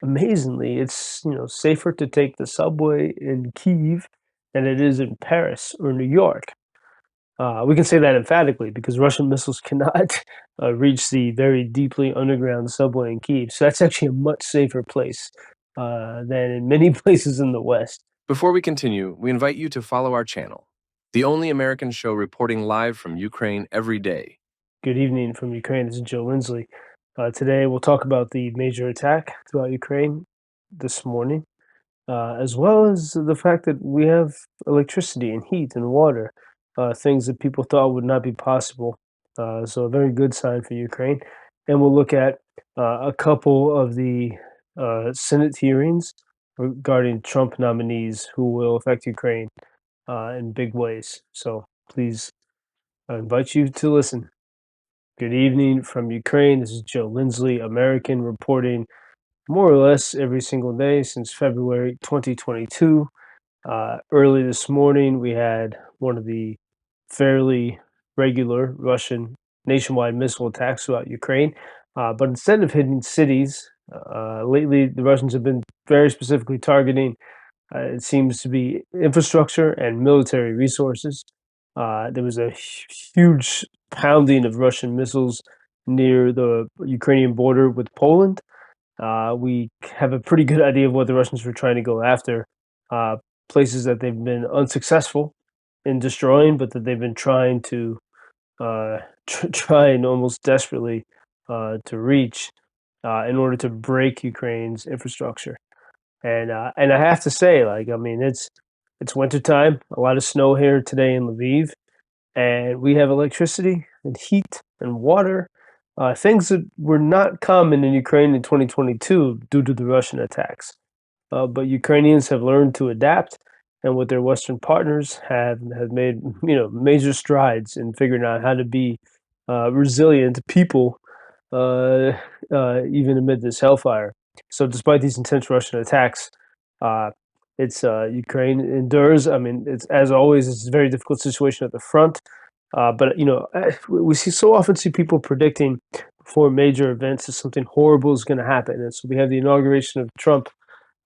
amazingly, it's safer to take the subway in Kyiv than it is in Paris or New York. We can say that emphatically because Russian missiles cannot reach the very deeply underground subway in Kyiv. So that's actually a much safer place than in many places in the West. Before we continue, we invite you to follow our channel, the only American show reporting live from Ukraine every day. Good evening from Ukraine. This is Joe Lindsley. Today we'll talk about the major attack throughout Ukraine this morning, as well as the fact that we have electricity and heat and water, things that people thought would not be possible. So a very good sign for Ukraine. And we'll look at a couple of the Senate hearings regarding Trump nominees who will affect Ukraine in big ways. So please, I invite you to listen. Good evening from Ukraine. This is Joe Lindsley, American, reporting more or less every single day since February 2022. Early this morning, we had one of the fairly regular Russian nationwide missile attacks throughout Ukraine. But instead of hitting cities, lately the Russians have been very specifically targeting, it seems to be infrastructure and military resources. There was a huge pounding of Russian missiles near the Ukrainian border with Poland. We have a pretty good idea of what the Russians were trying to go after, uh, places that they've been unsuccessful in destroying, but that they've been trying to trying almost desperately to reach in order to break Ukraine's infrastructure. And I have to say, like, I mean, it's wintertime, a lot of snow here today in Lviv, and we have electricity and heat and water, things that were not common in Ukraine in 2022 due to the Russian attacks. But Ukrainians have learned to adapt, and with their Western partners have made major strides in figuring out how to be resilient people, uh, even amid this hellfire. So, despite these intense Russian attacks, uh, it's Ukraine endures. I mean, it's as always, it's a very difficult situation at the front. But we so often see people predicting before major events that something horrible is going to happen, and so we have the inauguration of Trump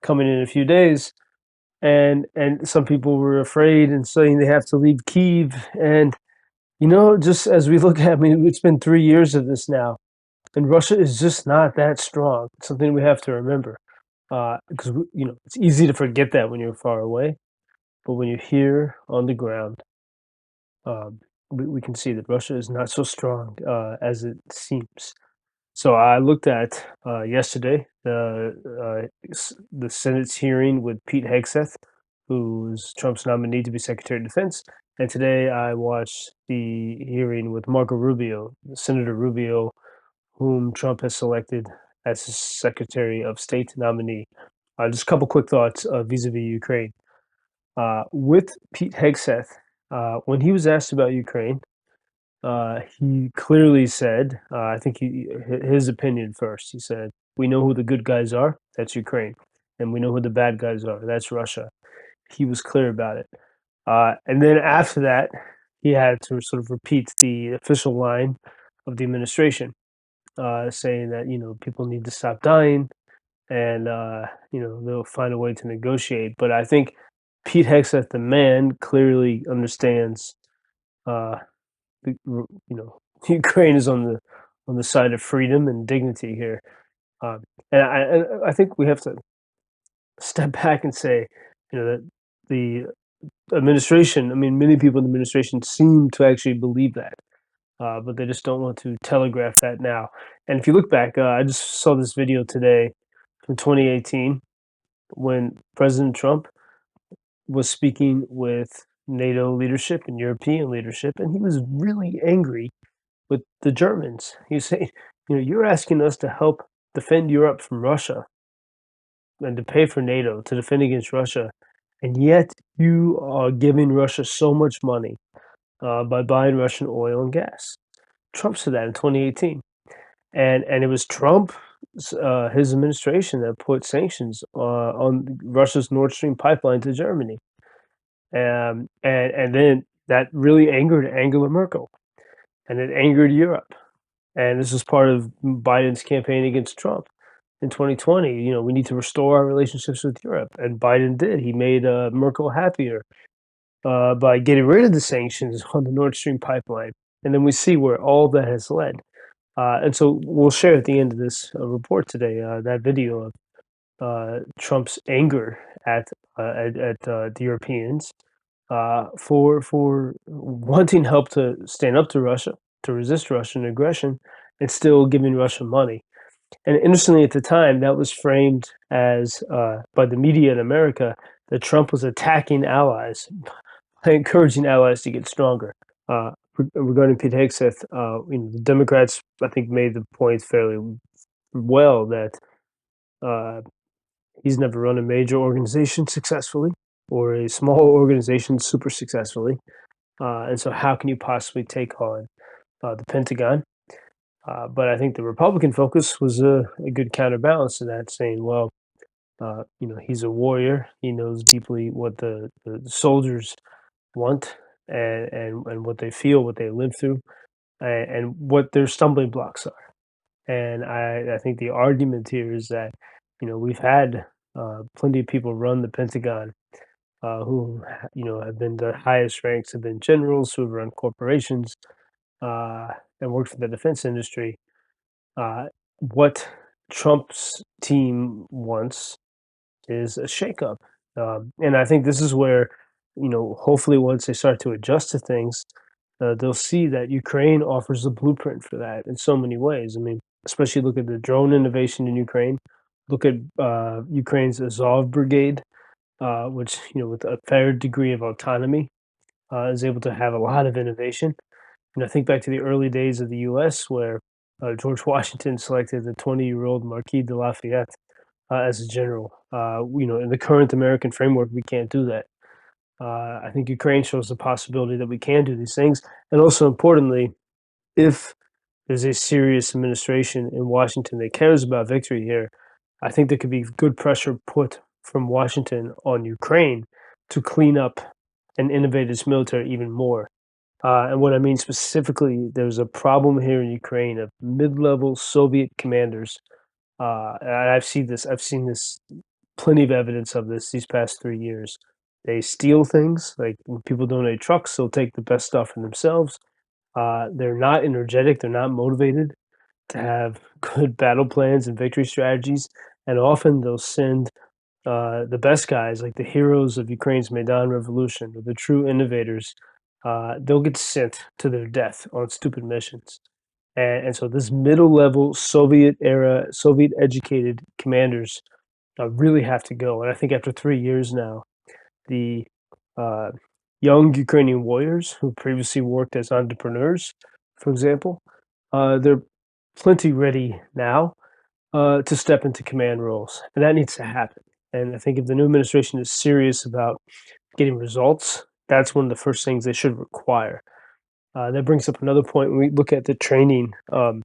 coming in a few days, and some people were afraid and saying they have to leave Kyiv. And just as we look at, I mean, it's been 3 years of this now, and Russia is just not that strong. It's something we have to remember, because it's easy to forget that when you're far away, but when you're here on the ground, um, we can see that Russia is not so strong as it seems. So I looked at yesterday the Senate's hearing with Pete Hegseth, who's Trump's nominee to be Secretary of Defense, and today I watched the hearing with Marco Rubio, Senator Rubio, whom Trump has selected as his Secretary of State nominee. Just a couple quick thoughts vis-a-vis Ukraine. With Pete Hegseth, when he was asked about Ukraine, he clearly said, I think his opinion first. He said, "We know who the good guys are. That's Ukraine, and we know who the bad guys are. That's Russia." He was clear about it. And then after that, he had to sort of repeat the official line of the administration, saying that people need to stop dying, and they'll find a way to negotiate. But I think Pete Hegseth, the man, clearly understands. Uh, Ukraine is on the side of freedom and dignity here, um, and I think we have to step back and say, that the administration. I mean, many people in the administration seem to actually believe that, but they just don't want to telegraph that now. And if you look back, I just saw this video today from 2018 when President Trump was speaking with NATO leadership and European leadership, and he was really angry with the Germans. He's saying, you're asking us to help defend Europe from Russia and to pay for NATO to defend against Russia, and yet you are giving Russia so much money by buying Russian oil and gas. Trump said that in 2018, and it was Trump, his administration, that put sanctions on Russia's Nord Stream pipeline to Germany, and then that really angered Angela Merkel, and it angered Europe. And this was part of Biden's campaign against Trump. in 2020, we need to restore our relationships with Europe, and Biden did. He made Merkel happier by getting rid of the sanctions on the Nord Stream pipeline, and then we see where all that has led. And so we'll share at the end of this report today that video of Trump's anger at the Europeans for wanting help to stand up to Russia, to resist Russian aggression, and still giving Russia money. And interestingly, at the time, that was framed as by the media in America that Trump was attacking allies by encouraging allies to get stronger. Regarding Pete Hegseth, the Democrats, I think, made the point fairly well that uh, he's never run a major organization successfully or a small organization super successfully. And so, how can you possibly take on the Pentagon? But I think the Republican focus was a good counterbalance to that, saying, well, he's a warrior. He knows deeply what the soldiers want and what they feel, what they live through, and what their stumbling blocks are. And I think the argument here is that, we've had plenty of people run the Pentagon who, have been the highest ranks, have been generals who have run corporations uh, and worked for the defense industry. What Trump's team wants is a shakeup. And I think this is where, hopefully once they start to adjust to things, they'll see that Ukraine offers a blueprint for that in so many ways. I mean, especially look at the drone innovation in Ukraine. Look at Ukraine's Azov Brigade, which, with a fair degree of autonomy, is able to have a lot of innovation. Think back to the early days of the U.S., where George Washington selected the 20-year-old Marquis de Lafayette as a general. In the current American framework, we can't do that. I think Ukraine shows the possibility that we can do these things. And also importantly, if there's a serious administration in Washington that cares about victory here, I think there could be good pressure put from Washington on Ukraine to clean up and innovate its military even more. And what I mean specifically, there's a problem here in Ukraine of mid-level Soviet commanders. And I've seen this plenty of evidence of this these past 3 years. They steal things, like when people donate trucks, they'll take the best stuff for themselves. They're not energetic, they're not motivated to have good battle plans and victory strategies. And often they'll send the best guys, like the heroes of Ukraine's Maidan Revolution, or the true innovators, they'll get sent to their death on stupid missions. And so this middle level Soviet era, Soviet educated commanders really have to go. And I think after 3 years now, the uh, young Ukrainian warriors who previously worked as entrepreneurs, for example, they're plenty ready now to step into command roles. And that needs to happen. And I think if the new administration is serious about getting results, that's one of the first things they should require. That brings up another point when we look at the training. For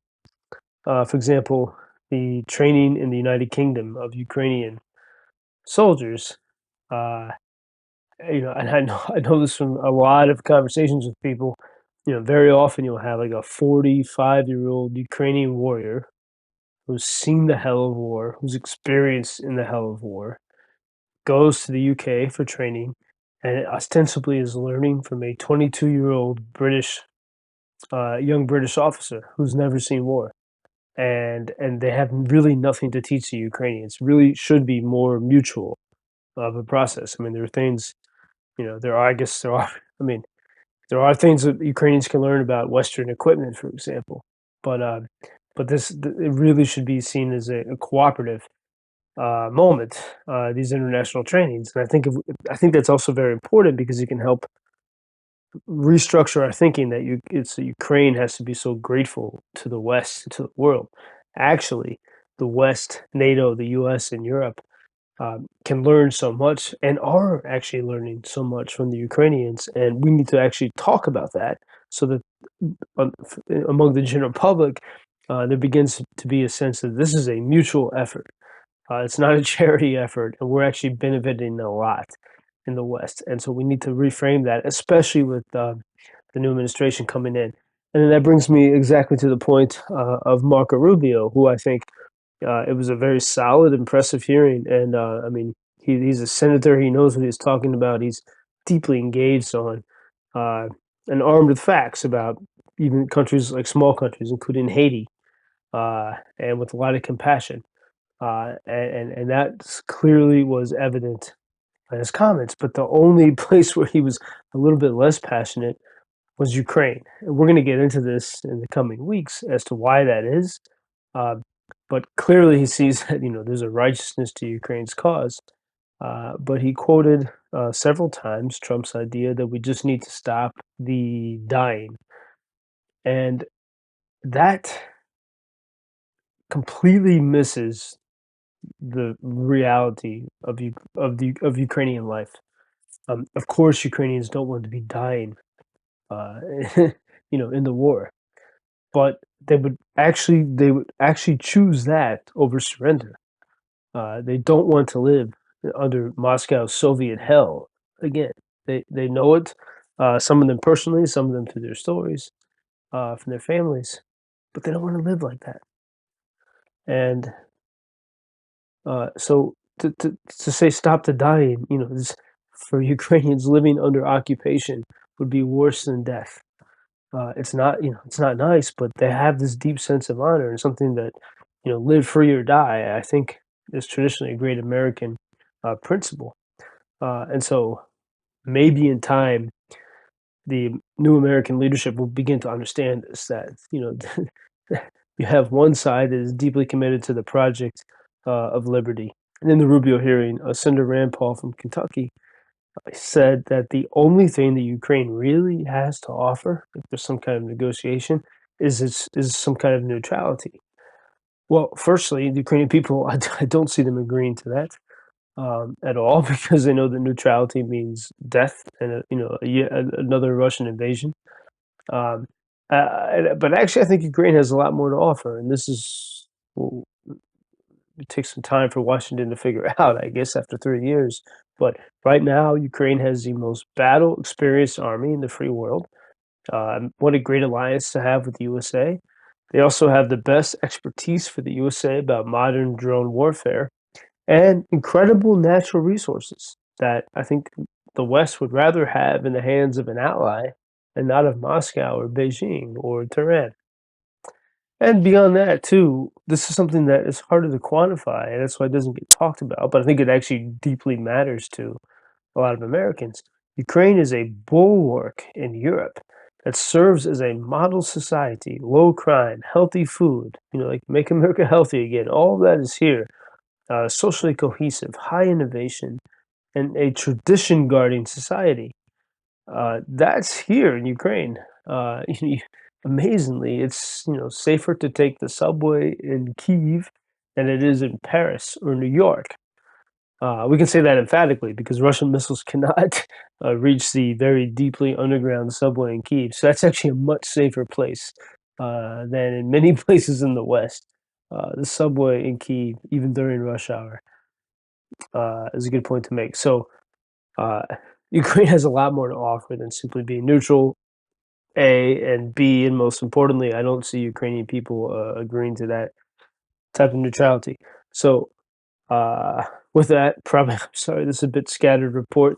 example, the training in the United Kingdom of Ukrainian soldiers. Uh, and I know this from a lot of conversations with people. Very often you'll have like a 45-year-old Ukrainian warrior who's seen the hell of war, who's experienced in the hell of war, goes to the UK for training, and ostensibly is learning from a 22-year-old young British officer who's never seen war. And they have really nothing to teach the Ukrainians. Really should be more mutual of a process. I mean, there are things, I guess there are, I mean, there are things that Ukrainians can learn about Western equipment, for example. But it really should be seen as a cooperative moment. These international trainings, and I think that's also very important because it can help restructure our thinking that Ukraine has to be so grateful to the West, to the world. Actually, the West, NATO, the U.S., and Europe can learn so much and are actually learning so much from the Ukrainians. And we need to actually talk about that so that among the general public, there begins to be a sense that this is a mutual effort. It's not a charity effort, and we're actually benefiting a lot in the West. And so we need to reframe that, especially with the new administration coming in. And then that brings me exactly to the point of Marco Rubio, who I think It was a very solid, impressive hearing, and I mean, he's a senator. He knows what he's talking about. He's deeply engaged on uh, and armed with facts about even countries like small countries, including Haiti, and with a lot of compassion. And that clearly was evident in his comments. But the only place where he was a little bit less passionate was Ukraine. And we're going to get into this in the coming weeks as to why that is. Uh, but clearly, he sees that there's a righteousness to Ukraine's cause. But he quoted several times Trump's idea that we just need to stop the dying, and that completely misses the reality of Ukrainian life. Of course, Ukrainians don't want to be dying, uh, in the war, but they would actually choose that over surrender. They don't want to live under Moscow's Soviet hell again. They know it. Some of them personally, some of them through their stories, from their families, but they don't want to live like that. And so to say stop the dying, for Ukrainians living under occupation would be worse than death. It's not nice, but they have this deep sense of honor and something that, live free or die. I think is traditionally a great American principle, and so maybe in time the new American leadership will begin to understand this. That you have one side that is deeply committed to the project of liberty, and in the Rubio hearing, Senator Rand Paul from Kentucky said that the only thing that Ukraine really has to offer, if there's some kind of negotiation, is some kind of neutrality. Well, firstly, the Ukrainian people, I don't see them agreeing to that at all because they know that neutrality means death and another Russian invasion. Um, but actually, I think Ukraine has a lot more to offer, and this is well, it takes some time for Washington to figure out, I guess, after 3 years. But right now, Ukraine has the most battle experienced army in the free world. What a great alliance to have with the USA. They also have the best expertise for the USA about modern drone warfare and incredible natural resources that I think the West would rather have in the hands of an ally and not of Moscow or Beijing or Tehran. And beyond that, too, this is something that is harder to quantify, and that's why it doesn't get talked about. But I think it actually deeply matters to a lot of Americans. Ukraine is a bulwark in Europe that serves as a model society, low crime, healthy food, like make America healthy again. All of that is here. Socially cohesive, high innovation, and a tradition guarding society. That's here in Ukraine. Amazingly, it's safer to take the subway in Kyiv than it is in Paris or New York. We can say that emphatically because Russian missiles cannot reach the very deeply underground subway in Kyiv. So that's actually a much safer place than in many places in the West. The subway in Kyiv, even during rush hour, is a good point to make. So uh, Ukraine has a lot more to offer than simply being neutral, A, and B, and most importantly, I don't see Ukrainian people agreeing to that type of neutrality. So with that, probably, I'm sorry, this is a bit scattered report.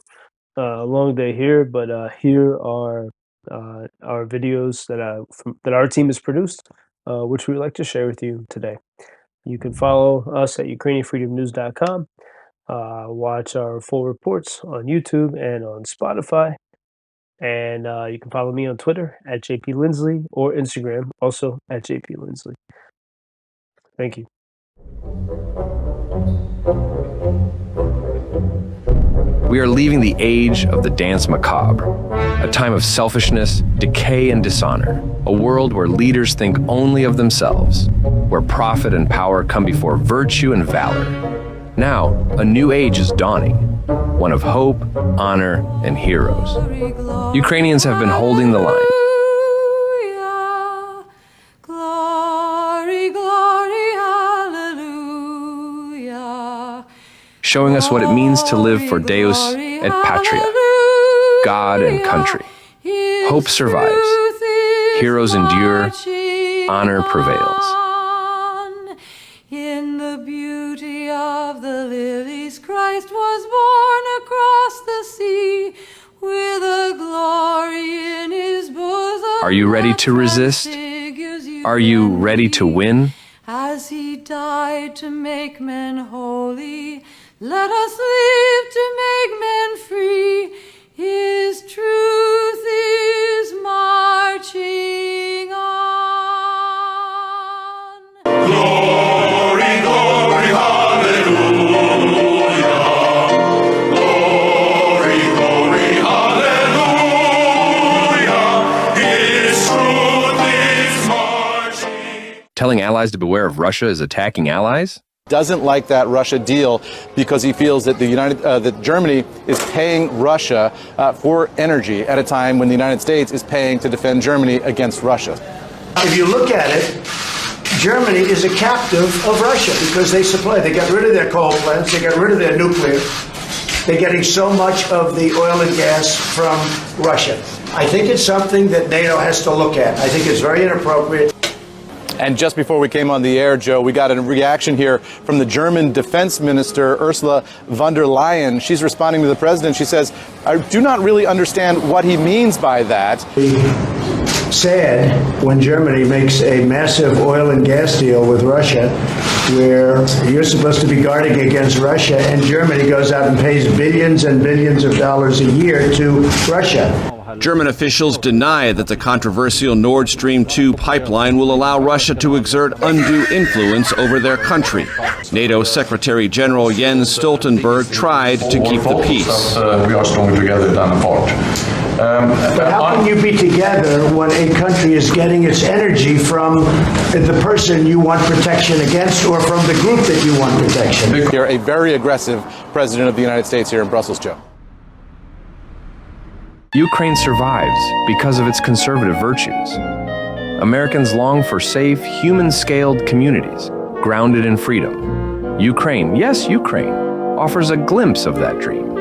A long day here, but here are our videos that our team has produced, which we'd like to share with you today. You can follow us at ukrainianfreedomnews.com. Watch our full reports on YouTube and on Spotify. And you can follow me on Twitter at JP Lindsley or Instagram also at JP Lindsley. Thank you. We are leaving the age of the dance macabre, a time of selfishness, decay, and dishonor, a world where leaders think only of themselves, where profit and power come before virtue and valor. Now, a new age is dawning, one of hope, honor, and heroes. Ukrainians have been holding the line. Showing us what it means to live for Deus et Patria, God and country. Hope survives, heroes endure, honor prevails. the lilies, Christ was born across the sea, with a glory in his bosom. Are you ready to resist? Are you ready to win? As he died to make men holy, let us live to make men free. His truth is marching on. Glory, glory, hallelujah. Glory, glory, hallelujah. His truth is marching. Telling allies to beware of Russia is attacking allies? Doesn't like that Russia deal because he feels that that Germany is paying Russia for energy at a time when the United States is paying to defend Germany against Russia. If you look at it, Germany is a captive of Russia because they got rid of their coal plants, they got rid of their nuclear. They're getting so much of the oil and gas from Russia. I think it's something that NATO has to look at. I think it's very inappropriate. And just before we came on the air, Joe, we got a reaction here from the German defense minister, Ursula von der Leyen. She's responding to the president. She says, I do not really understand what he means by that. Sad when Germany makes a massive oil and gas deal with Russia, where you're supposed to be guarding against Russia, and Germany goes out and pays billions and billions of dollars a year to Russia. German officials deny that the controversial Nord Stream 2 pipeline will allow Russia to exert undue influence over their country. NATO Secretary General Jens Stoltenberg tried to keep the peace. We are stronger together than apart. But how can you be together when a country is getting its energy from the person you want protection against or from the group that you want protection? You're a very aggressive president of the United States here in Brussels, Joe. Ukraine survives because of its conservative virtues. Americans long for safe, human-scaled communities, grounded in freedom. Ukraine, yes, Ukraine, offers a glimpse of that dream.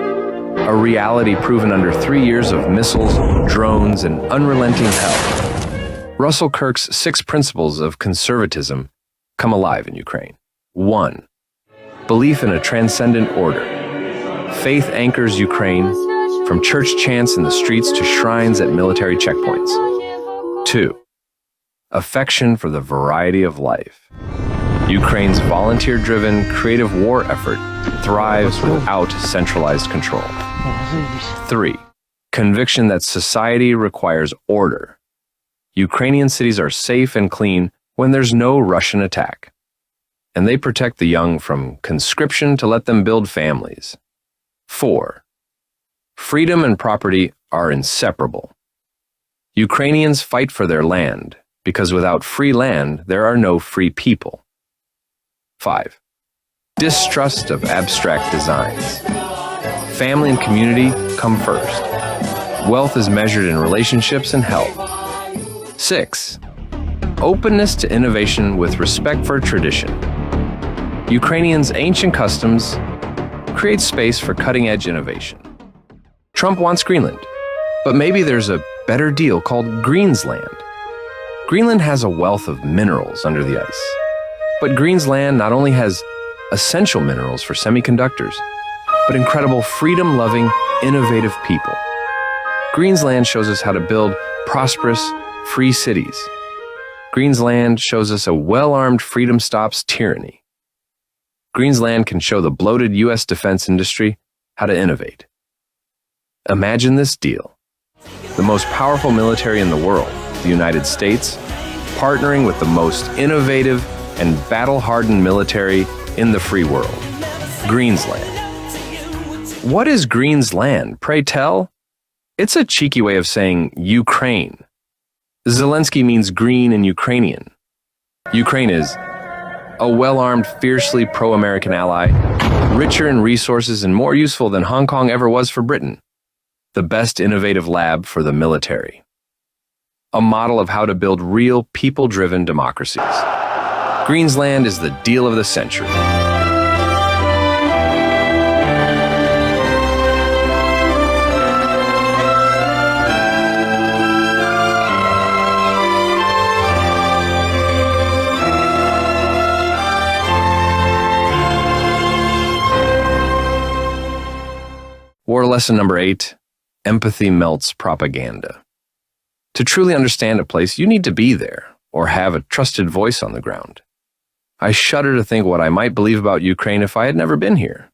A reality proven under 3 years of missiles, drones, and unrelenting hell. Russell Kirk's 6 principles of conservatism come alive in Ukraine. 1. Belief in a transcendent order. Faith anchors Ukraine, from church chants in the streets to shrines at military checkpoints. 2. Affection for the variety of life. Ukraine's volunteer-driven, creative war effort thrives without centralized control. 3. Conviction that society requires order. Ukrainian cities are safe and clean when there's no Russian attack. And they protect the young from conscription to let them build families. 4. Freedom and property are inseparable. Ukrainians fight for their land because without free land, there are no free people. 5. Distrust of abstract designs. Family and community come first. Wealth is measured in relationships and health. 6. Openness to innovation with respect for tradition. Ukrainians' ancient customs create space for cutting-edge innovation. Trump wants Greenland, but maybe there's a better deal called Greensland. Greenland has a wealth of minerals under the ice, but Greensland not only has essential minerals for semiconductors, but incredible freedom-loving, innovative people. Greensland shows us how to build prosperous, free cities. Greensland shows us a well-armed freedom stops tyranny. Greensland can show the bloated U.S. defense industry how to innovate. Imagine this deal. The most powerful military in the world, the United States, partnering with the most innovative and battle-hardened military in the free world, Greensland. What is Greensland, pray tell? It's a cheeky way of saying Ukraine. Zelensky means green in Ukrainian. Ukraine is a well-armed, fiercely pro-American ally, richer in resources and more useful than Hong Kong ever was for Britain. The best innovative lab for the military. A model of how to build real people-driven democracies. Greensland is the deal of the century. War lesson number 8, empathy melts propaganda. To truly understand a place, you need to be there or have a trusted voice on the ground. I shudder to think what I might believe about Ukraine if I had never been here.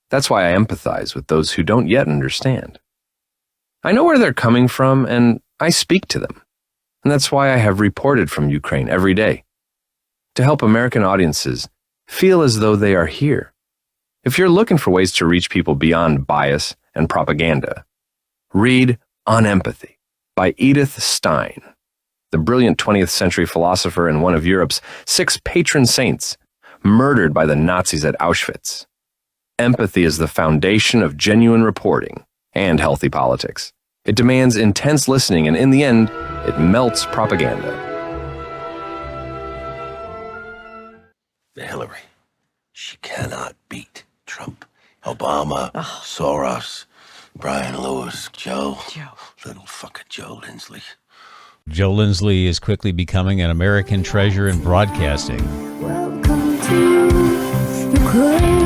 That's why I empathize with those who don't yet understand. I know where they're coming from, and I speak to them. And that's why I have reported from Ukraine every day, to help American audiences feel as though they are here. If you're looking for ways to reach people beyond bias and propaganda, read On Empathy by Edith Stein, the brilliant 20th century philosopher and one of Europe's 6 patron saints, murdered by the Nazis at Auschwitz. Empathy is the foundation of genuine reporting and healthy politics. It demands intense listening, and in the end, it melts propaganda. Hillary, she cannot beat Trump. Obama, Soros, Brian Lewis, Joe. Little fucker Joe Lindsley. Joe Lindsley is quickly becoming an American treasure in broadcasting. Welcome to Ukraine.